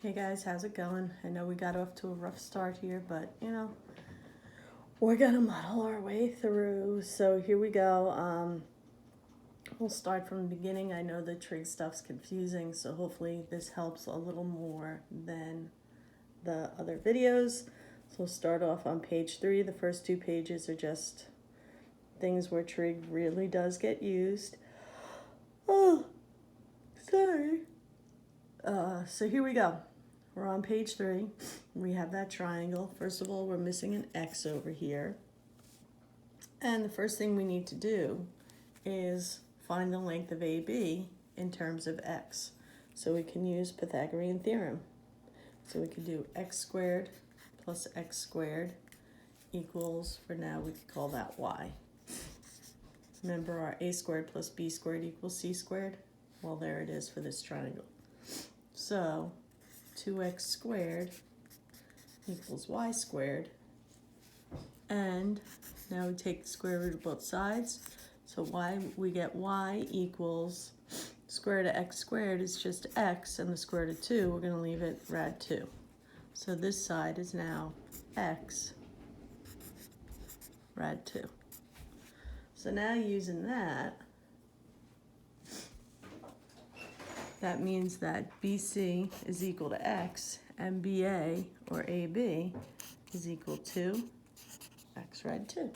Hey guys, how's it going? I know we got off to a rough start here, but we're gonna muddle our way through. So here we go. We'll start from the beginning. I know the trig stuff's confusing, so hopefully this helps a little more than the other videos. So we'll start off on page 3. The first 2 pages are just things where trig really does get used. Oh, sorry. So here we go. We're on page 3. We have that triangle. First of all, we're missing an x over here. And the first thing we need to do is find the length of AB in terms of x. So we can use Pythagorean theorem. So we can do x squared plus x squared equals, for now we could call that y. Remember our a squared plus b squared equals c squared? Well, there it is for this triangle. So 2x squared equals y squared. And now we take the square root of both sides. So we get y equals square root of x squared is just x, and the square root of 2, we're going to leave it rad 2. So this side is now x rad 2. So now using that means that BC is equal to x, and BA, or AB, is equal to x rad 2.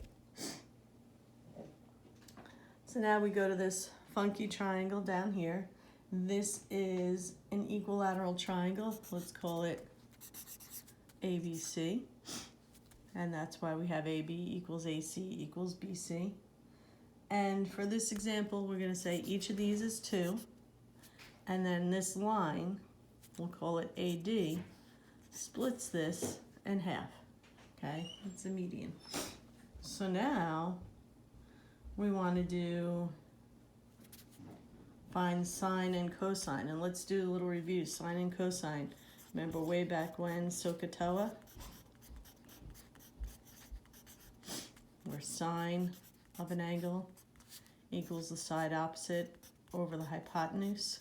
So now we go to this funky triangle down here. This is an equilateral triangle. Let's call it ABC. And that's why we have AB equals AC equals BC. And for this example, we're going to say each of these is 2. And then this line, we'll call it AD, splits this in half. Okay, it's a median. So now we want to find sine and cosine. And let's do a little review. Sine and cosine. Remember way back when, SOHCAHTOA? Where sine of an angle equals the side opposite over the hypotenuse.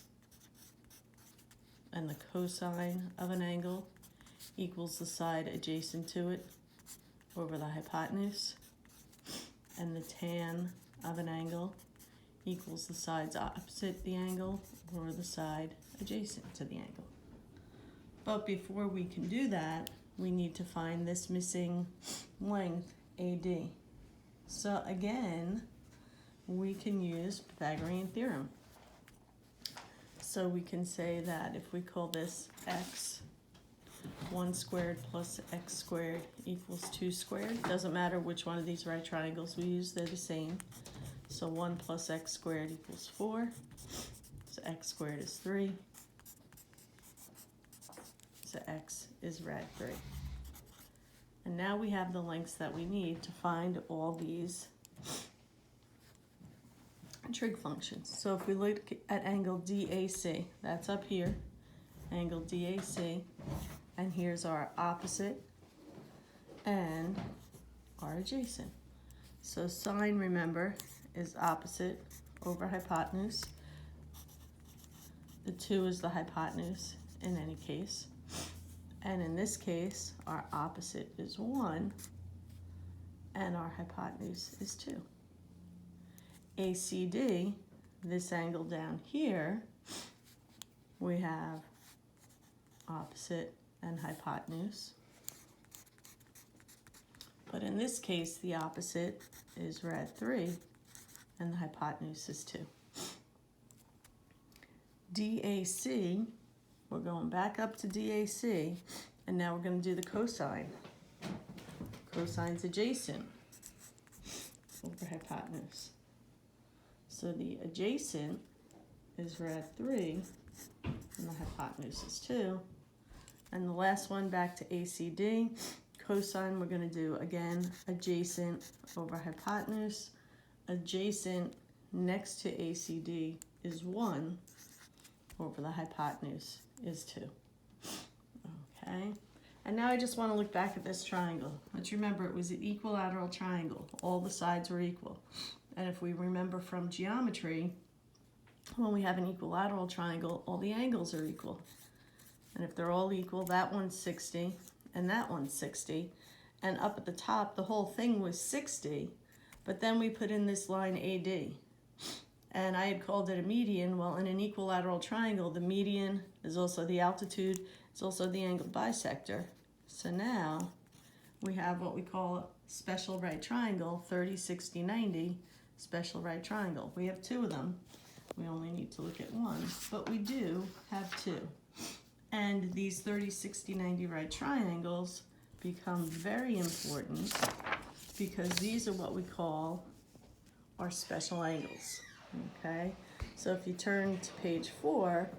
And the cosine of an angle equals the side adjacent to it over the hypotenuse. And the tan of an angle equals the sides opposite the angle or the side adjacent to the angle. But before we can do that, we need to find this missing length, AD. So again, we can use Pythagorean theorem. So we can say that if we call this x, 1 squared plus x squared equals 2 squared. Doesn't matter which one of these right triangles we use, they're the same. So 1 plus x squared equals 4. So x squared is 3. So x is rad 3. And now we have the lengths that we need to find all these trig functions. So if we look at angle DAC, that's up here, angle DAC, and here's our opposite and our adjacent. So sine, remember, is opposite over hypotenuse. The 2 is the hypotenuse in any case. And in this case, our opposite is 1, and our hypotenuse is 2. ACD, this angle down here, we have opposite and hypotenuse. But in this case, the opposite is rad 3, and the hypotenuse is 2. DAC, we're going back up to DAC, and now we're going to do the cosine. Cosine's adjacent over hypotenuse. So the adjacent is rad 3, and the hypotenuse is 2. And the last one, back to ACD. Cosine, we're going to do, again, adjacent over hypotenuse. Adjacent next to ACD is 1 over the hypotenuse is 2. Okay, and now I just want to look back at this triangle. Let's remember it was an equilateral triangle. All the sides were equal. And if we remember from geometry, when we have an equilateral triangle, all the angles are equal. And if they're all equal, that one's 60 and that one's 60. And up at the top, the whole thing was 60, but then we put in this line AD. And I had called it a median. Well, in an equilateral triangle, the median is also the altitude, it's also the angled bisector. So now we have what we call a special right triangle, 30, 60, 90, special right triangle. We have two of them. We only need to look at one, but we do have two. And these 30, 60, 90 right triangles become very important because these are what we call our special angles, okay? So if you turn to page 4,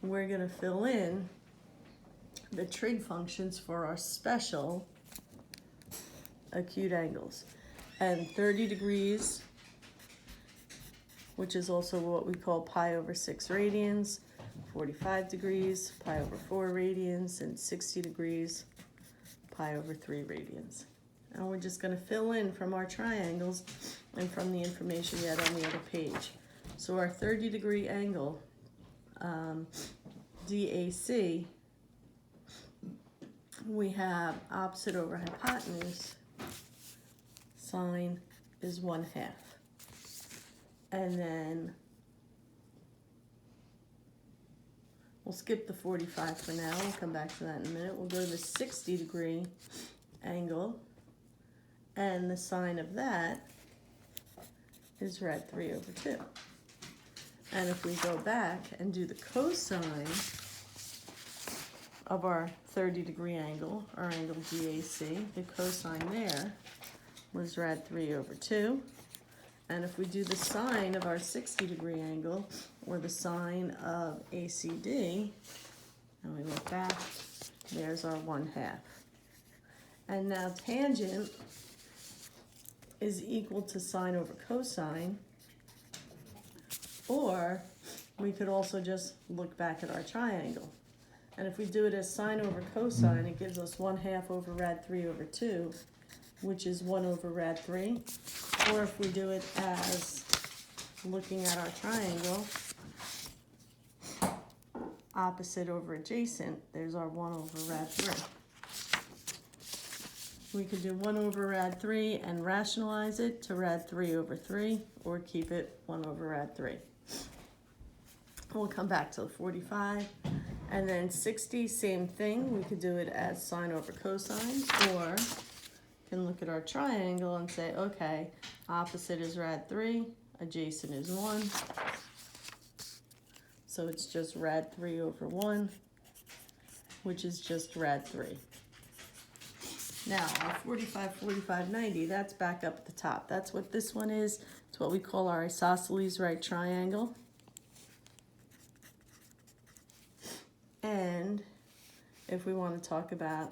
we're gonna fill in the trig functions for our special acute angles. And 30 degrees, which is also what we call pi over 6 radians, 45 degrees, pi over 4 radians, and 60 degrees, pi over 3 radians. And we're just going to fill in from our triangles and from the information we had on the other page. So our 30-degree angle, DAC, we have opposite over hypotenuse, sine is 1/2. And then we'll skip the 45 for now. We'll come back to that in a minute. We'll go to the 60-degree angle, and the sine of that is rad 3 over 2. And if we go back and do the cosine of our 30-degree angle, our angle DAC, the cosine there was rad 3 over 2. And if we do the sine of our 60-degree angle, or the sine of ACD, and we look back, there's our 1/2. And now tangent is equal to sine over cosine, or we could also just look back at our triangle. And if we do it as sine over cosine, it gives us 1/2 over rad 3 over 2, which is 1 over rad 3. Or if we do it as looking at our triangle, opposite over adjacent, there's our 1 over rad 3. We could do 1 over rad 3 and rationalize it to rad 3 over 3, or keep it 1 over rad 3. We'll come back to the 45. And then 60, same thing. We could do it as sine over cosine, or can look at our triangle and say, okay, opposite is rad 3, adjacent is 1. So it's just rad 3 over 1, which is just rad 3. Now, our 45, 45, 90, that's back up at the top. That's what this one is. It's what we call our isosceles right triangle. And if we want to talk about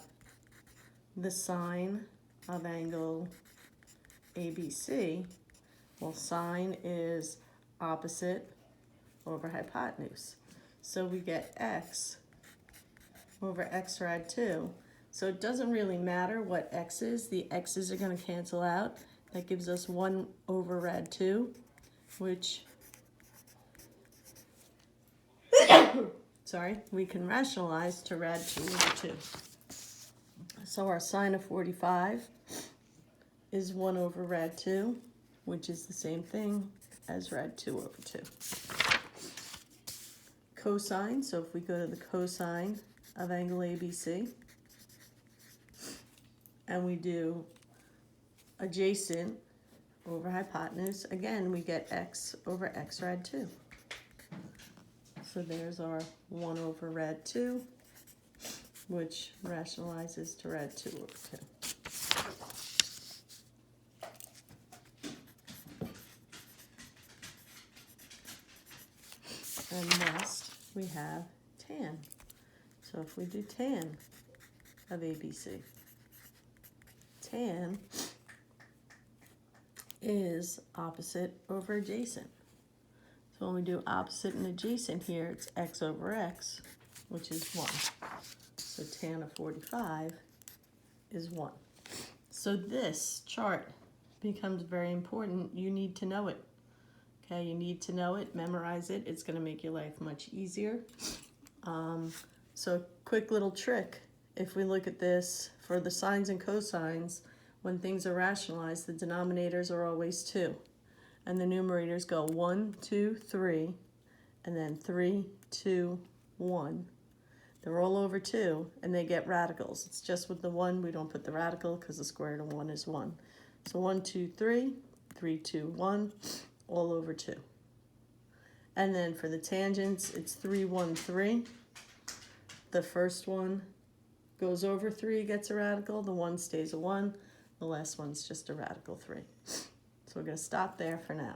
the sine of angle ABC, well, sine is opposite over hypotenuse. So we get x over x rad 2. So it doesn't really matter what x is. The x's are going to cancel out. That gives us 1 over rad 2, which, sorry, we can rationalize to rad 2 over 2. So our sine of 45 is 1 over rad 2, which is the same thing as rad 2 over 2. Cosine, so if we go to the cosine of angle ABC, and we do adjacent over hypotenuse, again, we get x over x rad 2. So there's our 1 over rad 2, which rationalizes to rad 2 over 2. And next, we have tan. So if we do tan of ABC, tan is opposite over adjacent. So when we do opposite and adjacent here, it's x over x, which is 1. So tan of 45 is 1. So this chart becomes very important. You need to know it. Okay, you need to know it, memorize it. It's going to make your life much easier. So quick little trick. If we look at this for the sines and cosines, when things are rationalized, the denominators are always 2. And the numerators go 1, 2, 3, and then 3, 2, 1. They're all over 2, and they get radicals. It's just with the 1, we don't put the radical because the square root of 1 is 1. So 1, 2, 3, 3, 2, 1, all over 2. And then for the tangents, it's 3, 1, 3. The first one goes over 3, gets a radical. The 1 stays a 1. The last one's just a radical 3. So we're going to stop there for now.